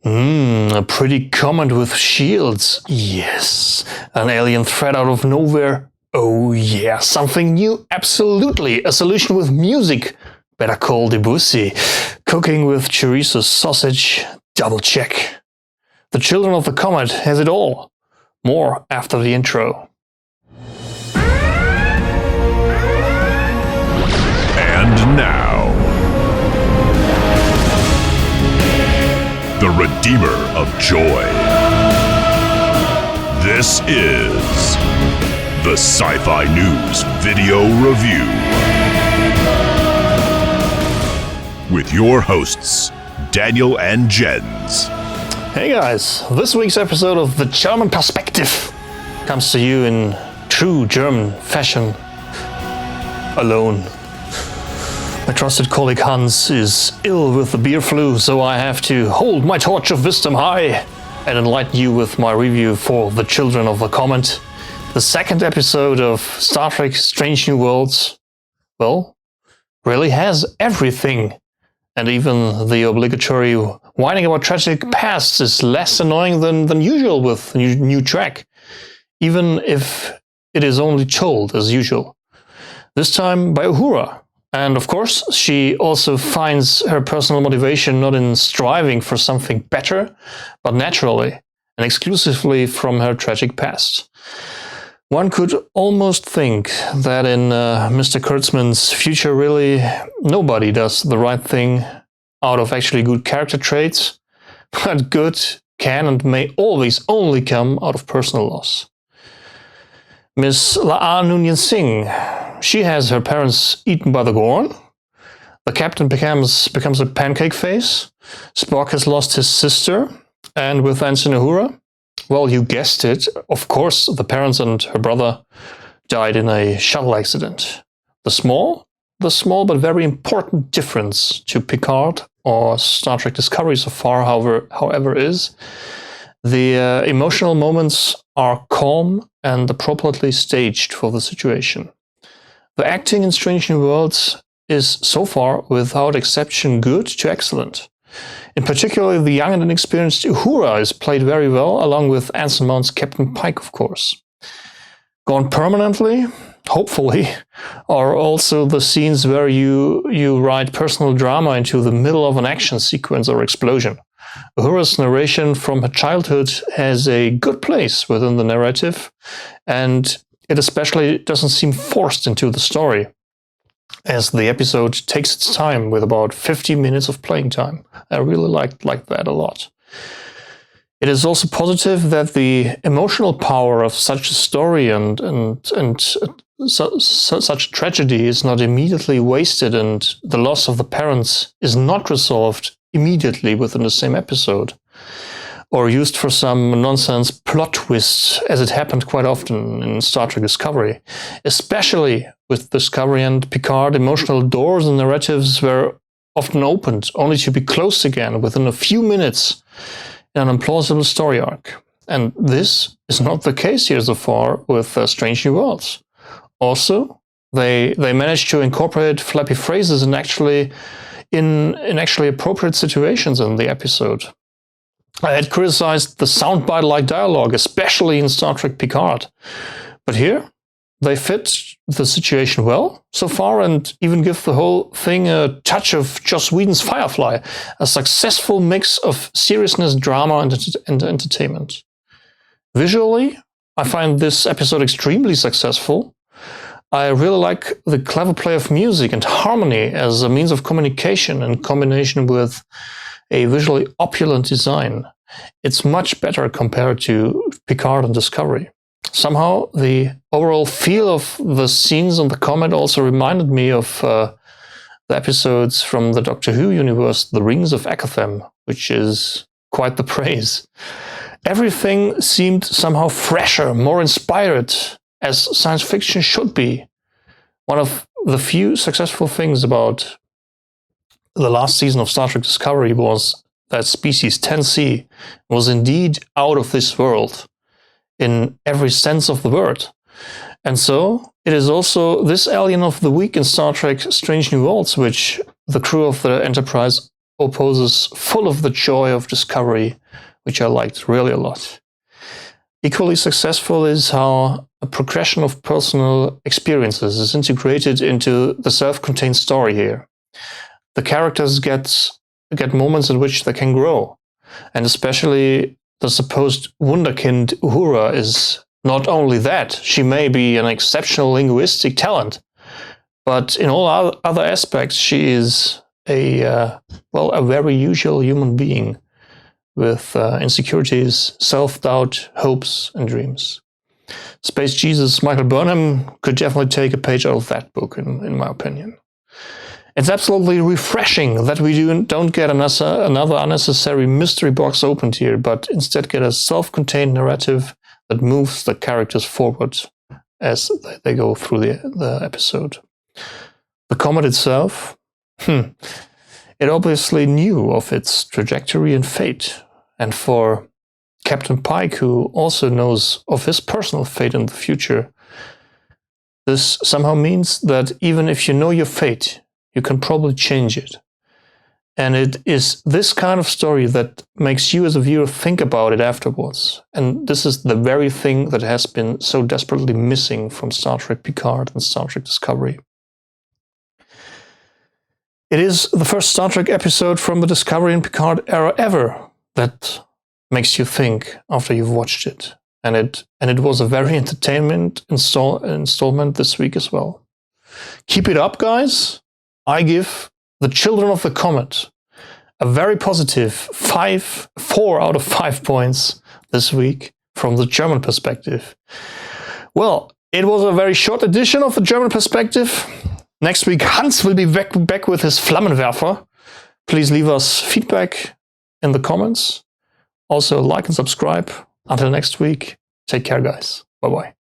A pretty comet with shields. Yes. An alien threat out of nowhere. Oh yeah, something new. Absolutely. A solution with music. Better call Debussy. Cooking with chorizo sausage. Double check. The Children of the Comet has it all. More after the intro. And now, the Redeemer of Joy. This is the Sci-Fi News Video Review. With your hosts, Daniel and Jens. Hey guys, this week's episode of The German Perspective comes to you in true German fashion. Alone. My trusted colleague Hans is ill with the beer flu, so I have to hold my torch of wisdom high and enlighten you with my review for The Children of the Comet, the second episode of Star Trek Strange New Worlds. Well, really has everything. And even the obligatory whining about tragic pasts is less annoying than usual with new Trek, even if it is only told as usual. This time by Uhura. And of course, she also finds her personal motivation not in striving for something better, but naturally and exclusively from her tragic past. One could almost think that in Mr. Kurtzman's future, really, nobody does the right thing out of actually good character traits, but good can and may always only come out of personal loss. Miss La'a Noonien-Singh, she has her parents eaten by the Gorn. The captain becomes a pancake face. Spock has lost his sister. And with Ensign Uhura, well, you guessed it, of course, the parents and her brother died in a shuttle accident. The small but very important difference to Picard or Star Trek Discovery so far, however, is the emotional moments are calm and appropriately staged for the situation. The acting in Strange New Worlds is so far, without exception, good to excellent. In particular, the young and inexperienced Uhura is played very well, along with Anson Mount's Captain Pike, of course. Gone permanently, hopefully, are also the scenes where you write personal drama into the middle of an action sequence or explosion. Uhura's narration from her childhood has a good place within the narrative, and it especially doesn't seem forced into the story, as the episode takes its time with about 50 minutes of playing time. I really liked that a lot. It is also positive that the emotional power of such a story and such tragedy is not immediately wasted, and the loss of the parents is not resolved immediately within the same episode, or used for some nonsense plot twist, as it happened quite often in Star Trek Discovery. Especially with Discovery and Picard, emotional doors and narratives were often opened, only to be closed again within a few minutes in an implausible story arc. And this is not the case here so far with Strange New Worlds. Also, they managed to incorporate flappy phrases in actually appropriate situations in the episode. I had criticized the soundbite-like dialogue, especially in Star Trek Picard. But here, they fit the situation well so far and even give the whole thing a touch of Joss Whedon's Firefly, a successful mix of seriousness, drama, and entertainment. Visually, I find this episode extremely successful. I really like the clever play of music and harmony as a means of communication in combination with a visually opulent design. It's much better compared to Picard and Discovery. Somehow, the overall feel of the scenes on the Comet also reminded me of the episodes from the Doctor Who universe, The Rings of Akhatham, which is quite the praise. Everything seemed somehow fresher, more inspired, as science fiction should be. One of the few successful things about the last season of Star Trek Discovery was that species 10C was indeed out of this world in every sense of the word. And so it is also this alien of the week in Star Trek Strange New Worlds, which the crew of the Enterprise opposes full of the joy of discovery, which I liked really a lot. Equally successful is how a progression of personal experiences is integrated into the self-contained story here. The characters get moments in which they can grow, and especially the supposed wunderkind Uhura is not only that, she may be an exceptional linguistic talent, but in all other aspects she is a very usual human being with insecurities, self-doubt, hopes, and dreams. Space Jesus Michael Burnham could definitely take a page out of that book, in my opinion. It's absolutely refreshing that we don't get another unnecessary mystery box opened here, but instead get a self-contained narrative that moves the characters forward as they go through the episode. The Comet itself, it obviously knew of its trajectory and fate, and for Captain Pike, who also knows of his personal fate in the future, this somehow means that even if you know your fate, you can probably change it. And it is this kind of story that makes you as a viewer think about it afterwards. And this is the very thing that has been so desperately missing from Star Trek Picard and Star Trek Discovery. It is the first Star Trek episode from the Discovery and Picard era ever that makes you think after you've watched it. And it was a very entertainment installment this week as well. Keep it up, guys. I give The Children of the Comet a very positive 4 out of 5 points this week from the German perspective. Well, it was a very short edition of the German perspective. Next week, Hans will be back with his Flammenwerfer. Please leave us feedback in the comments. Also, like and subscribe. Until next week, take care, guys. Bye-bye.